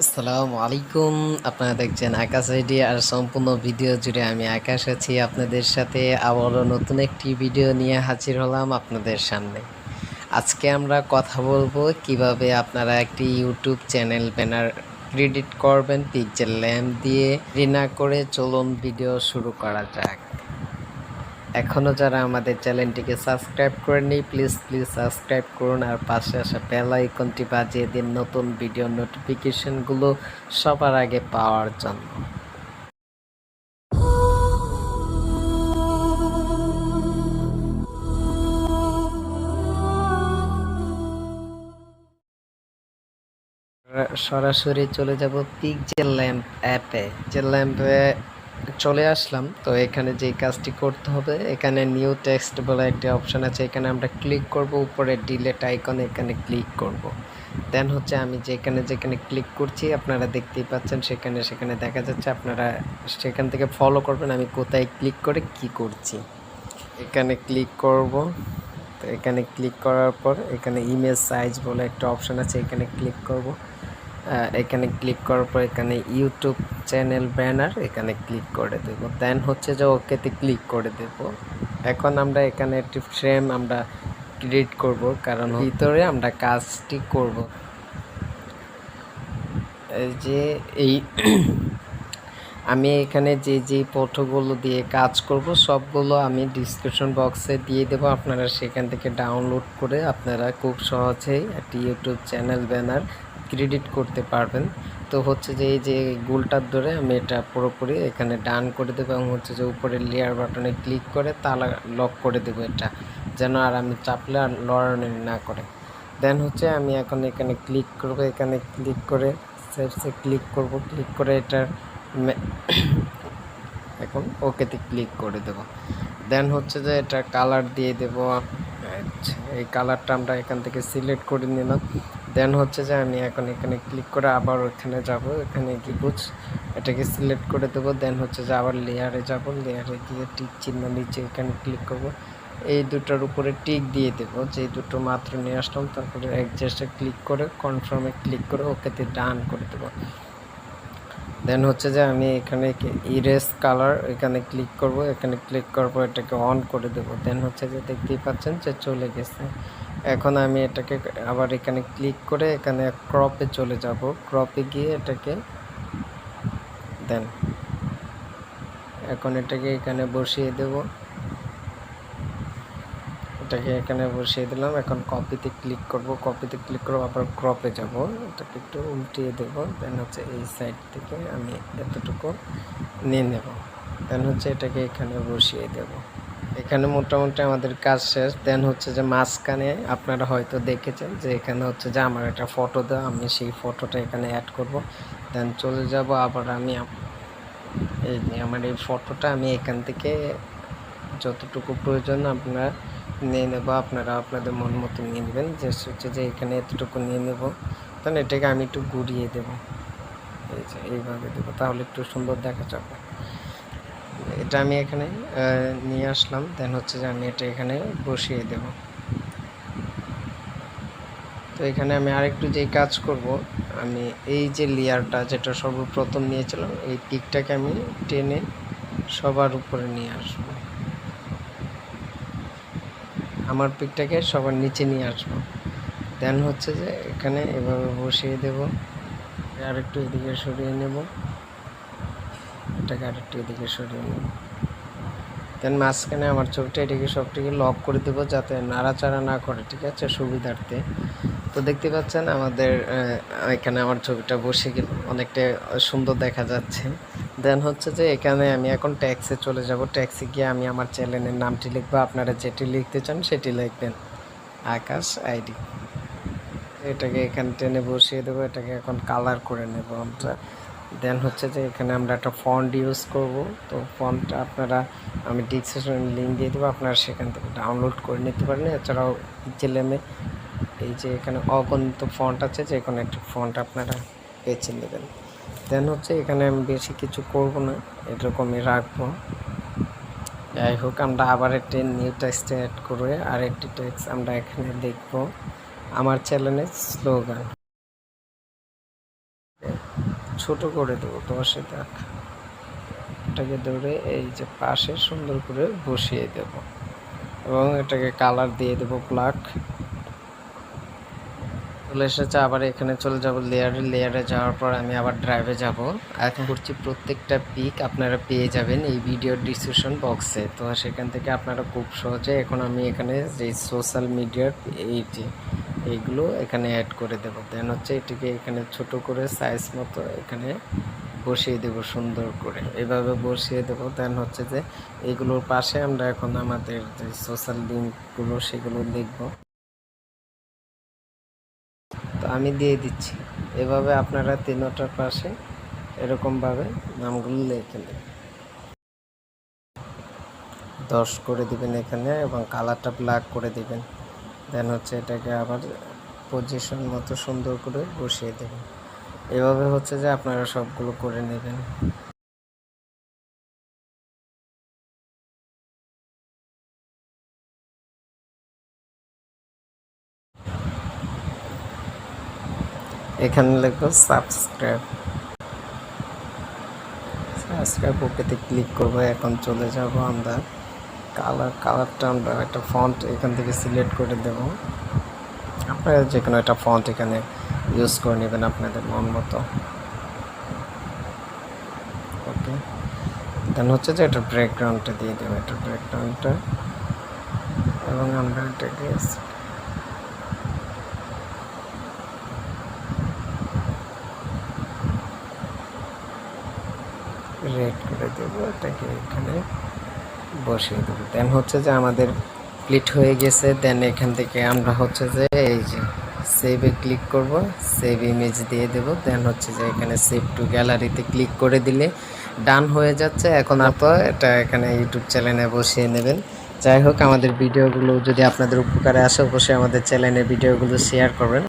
আসসালামু আলাইকুম। আপনারা দেখছেন আকাশ আইডি আর সম্পূর্ণ ভিডিও জুড়ে আমি আকাশ আছি আপনাদের সাথে। আবারও নতুন একটি ভিডিও নিয়ে হাজির হলাম আপনাদের সামনে। আজকে আমরা কথা বলবো কিভাবে আপনারা একটি ইউটিউব চ্যানেল ব্যানার ক্রিয়েট করবেন পিক্সেল ল্যাম্প দিয়ে। দেরি না করে চলুন ভিডিও শুরু করা যাক। এখনও যারা আমাদের চ্যানেলটিকে সাবস্ক্রাইব করেননি প্লিজ সাবস্ক্রাইব করুন আর পাশে আসা বেল আইকনটি বাজিয়ে দিন নতুন ভিডিও নোটিফিকেশনগুলো সবার আগে পাওয়ার জন্য। সরাসরি চলে যাব পিক্সেল ল্যাম্প অ্যাপে। পিক্সেল ল্যাম্পে চলে আসলাম। তো এখানে যে কাজটি করতে হবে, এখানে নিউ টেক্সট বলে একটি অপশান আছে, এখানে আমরা ক্লিক করব। উপরে ডিলেট আইকন এখানে ক্লিক করব। দেন হচ্ছে আমি যেখানে ক্লিক করছি আপনারা দেখতেই পাচ্ছেন, সেখানে দেখা যাচ্ছে। আপনারা সেখান থেকে ফলো করবেন আমি কোথায় ক্লিক করে কি করছি। এখানে ক্লিক করব। তো এখানে ক্লিক করার পর এখানে ইমেজ সাইজ বলে একটা অপশান আছে, এখানে ক্লিক করব। এখানে ক্লিক করার পর এখানে ইউটিউব চ্যানেল ব্যানার এখানে ক্লিক করে দেব। দেন হচ্ছে যে ওকেতে ক্লিক করে দেব। এখন আমরা এখানে একটি ফ্রেম আমরা ক্রিয়েট করব, কারণ ভিতরে আমরা কাজটি করব। এই যে এই আমি এখানে যে ফটোগুলো দিয়ে কাজ করব সবগুলো আমি ডিসক্রিপশন বক্সে দিয়ে দেব। আপনারা সেখান থেকে ডাউনলোড করে আপনারা খুব সহজেই একটি ইউটিউব চ্যানেল ব্যানার ক্রিয়েট করতে পারবেন। তো হচ্ছে যে এই যে গোলটার ধরে আমি এটা পুরোপুরি এখানে ডান করে দেবো এবং হচ্ছে যে উপরে লেয়ার বাটনে ক্লিক করে তালা লক করে দেবো, এটা যেন আর আমি চাপলে আর লড়ানি না করে। দেন হচ্ছে আমি এখন এখানে ক্লিক করব, এখানে ক্লিক করে সেভসে ক্লিক করব। ক্লিক করে এটা এখন ওকেতে ক্লিক করে দেব। দেন হচ্ছে যে এটা কালার দিয়ে দেব। এই কালারটা আমরা এখান থেকে সিলেক্ট করে নিলাম। দেন হচ্ছে যে আমি এখন এখানে ক্লিক করে আবার ওখানে যাব, এখানে গিবুজ এটাকে সিলেক্ট করে দেব। দেন হচ্ছে যে আবার লেয়ারে যাব, লেয়ারে গিয়ে টিক চিহ্ন নিচে এখানে ক্লিক করব। এই দুটোর উপরে টিক দিয়ে দেব, যে দুটো মাত্র নিয়ে আসলাম। তারপরে অ্যাডজাস্টে ক্লিক করে কনফার্মে ক্লিক করে ওকেতে ডান করে দেব। দেন হচ্ছে যে আমি এখানে ইরেজ কালার এখানে ক্লিক করব, এখানে ক্লিক করার পর এটাকে অন করে দেব। দেন হচ্ছে যে দেখতেই পাচ্ছেন যে চলে গেছে। এখন আমি এটাকে আবার এখানে ক্লিক করে এখানে ক্রপে চলে যাব, ক্রপে গিয়ে এটাকে দেন এখন এটাকে এখানে বসিয়ে দেব। এটাকে এখানে বসিয়ে দিলাম। এখন কপিতে ক্লিক করব, কপিতে ক্লিক করব আবার ক্রপে যাব, এটাকে একটু উল্টিয়ে দেব। দেন হচ্ছে এই সাইড থেকে আমি এতটুকু নিয়ে নেব। দেন হচ্ছে এটাকে এখানে বসিয়ে দেব। এখানে মোটামুটি আমাদের কাজ শেষ। দেন হচ্ছে যে মাঝখানে আপনারা হয়তো দেখেছেন যে এখানে হচ্ছে যে আমার একটা ফটো দেওয়া, আমি সেই ফটোটা এখানে অ্যাড করব। দেন চলে যাব আবার আমি এই আমার এই ফটোটা আমি এখান থেকে যতটুকু প্রয়োজন আপনারা নিয়ে নেব। আপনারা আপনাদের মন মতো নিয়ে নেবেন। যে হচ্ছে যে এখানে এতটুকু নিয়ে নেব। তাহলে এটাকে আমি একটু ঘুরিয়ে দেব, এই যে এইভাবে দেবো, তাহলে একটু সুন্দর দেখা যাবে। এটা আমি এখানে নিয়ে আসলাম। দেন হচ্ছে যে আমি এটা এখানে বসিয়ে দেব। তো এখানে আমি আরেকটু যেই কাজ করব, আমি এই যে লেয়ারটা যেটা সর্বপ্রথম নিয়েছিলাম এই পিকটাকে আমি টেনে সবার উপরে নিয়ে আসবো, আমার পিকটাকে সবার নিচে নিয়ে আসবো। দেন হচ্ছে যে এখানে এভাবে বসিয়ে দেব। আরেকটু এদিকে সরিয়ে নেব, এটাকে আরেকটু এদিকে সরিয়ে নেব। দেন মাঝখানে আমার ছবিটা এটাকে সবটিকে লক করে দেবো যাতে নাড়াচাড়া না করে, ঠিক আছে, সুবিধার্থে। তো দেখতে পাচ্ছেন আমাদের এখানে আমার ছবিটা বসে গেল, অনেকটা সুন্দর দেখা যাচ্ছে। দেন হচ্ছে যে এখানে আমি এখন ট্যাক্সে চলে যাব। ট্যাক্সে গিয়ে আমি আমার চ্যানেলের নামটি লিখবো, আপনারা যেটি লিখতে চান সেটি লিখবেন, আকাশ আইডি। এটাকে এখানে টেনে বসিয়ে দেবো, এটাকে এখন কালার করে নেব আমরা। দেন হচ্ছে যে এখানে আমরা একটা ফন্ট ইউজ করব। তো ফন্টটা আপনারা আমি ডিসক্রিপশনে লিঙ্ক দিয়ে দেবো, আপনারা সেখান থেকে ডাউনলোড করে নিতে পারেন। এছাড়াও পিক্সেলেমে এই যে এখানে অগণিত ফন্ট আছে, যে কোনো একটা ফন্ট আপনারা বেছে নেবেন। দেন হচ্ছে এখানে আমি বেশি কিছু করব না, এরকমই রাখবো। যাই হোক, আমরা আবার একটি নিউ টেক্সট অ্যাড করে আরেকটি টেক্সট আমরা এখানে দেখব, আমার চ্যানেলের স্লোগান। ছোট করে দেবো 10 দাগ। এটাকে ধরে এই যে পাশে সুন্দর করে বসিয়ে দেব এবং এটাকে কালার দিয়ে দেব ব্ল্যাক। চলে এসেছে, আবার এখানে চলে যাব লেয়ারে যাওয়ার পর আমি আবার ড্রাইভে যাব। এখন করছি প্রত্যেকটা পিক আপনারা পেয়ে যাবেন এই ভিডিওর ডিসক্রিপশন বক্সে, তো সেখান থেকে আপনারা খুব সহজে এখন আমি এখানে যে সোশ্যাল মিডিয়ার এই যে এইগুলো এখানে অ্যাড করে দেবো। দেন হচ্ছে এটিকে এখানে ছোট করে সাইজ মতো এখানে বসিয়ে দেব সুন্দর করে, এভাবে বসিয়ে দেব। দেন হচ্ছে যে এইগুলোর পাশে আমরা এখন আমাদের যে সোশ্যাল লিঙ্কগুলো সেগুলো লিখব। তো আমি দিয়ে দিচ্ছি, এভাবে আপনারা তিনটার পাশে এরকমভাবে নামগুলো লিখে নেবেন। 10 করে দিবেন এখানে এবং কালারটা ব্ল্যাক করে দিবেন। দেন হচ্ছে এটাকে আবার পজিশন মতো সুন্দর করে বসিয়ে দেবেন। এভাবে হচ্ছে যে আপনারা সবগুলো করে নেবেন। এখানে লিখবো সাবস্ক্রাইব। ওকেতে ক্লিক করবো। এখন চলে যাব আমরা কালারটা আমরা একটা ফন্ট এখান থেকে সিলেক্ট করে দেব। আপনারা যে কোনো একটা ফন্ট এখানে ইউজ করে নেবেন আপনাদের মন মতো। ওকে, দেন হচ্ছে যে এটা ব্যাকগ্রাউন্ডটা দিয়ে দেবো, এটা ব্যাকগ্রাউন্ডটা, এবং আমরা এটাকে রেড করে দেবো, এটাকে এখানে বসিয়ে দেবো। দেন হচ্ছে যে আমাদের কমপ্লিট হয়ে গেছে। দেন এখান থেকে আমরা হচ্ছে যে এই যে সেভে ক্লিক করব, সেভ ইমেজ দিয়ে দেব। দেন হচ্ছে যে এখানে সেভ টু গ্যালারিতে ক্লিক করে দিলে ডান হয়ে যাচ্ছে। এখন এটা এখানে ইউটিউব চ্যানেলে বসিয়ে নেবেন। যাই হোক, আমাদের ভিডিওগুলো যদি আপনাদের উপকারে আসে অবশ্যই আমাদের চ্যানেলের ভিডিওগুলো শেয়ার করবেন।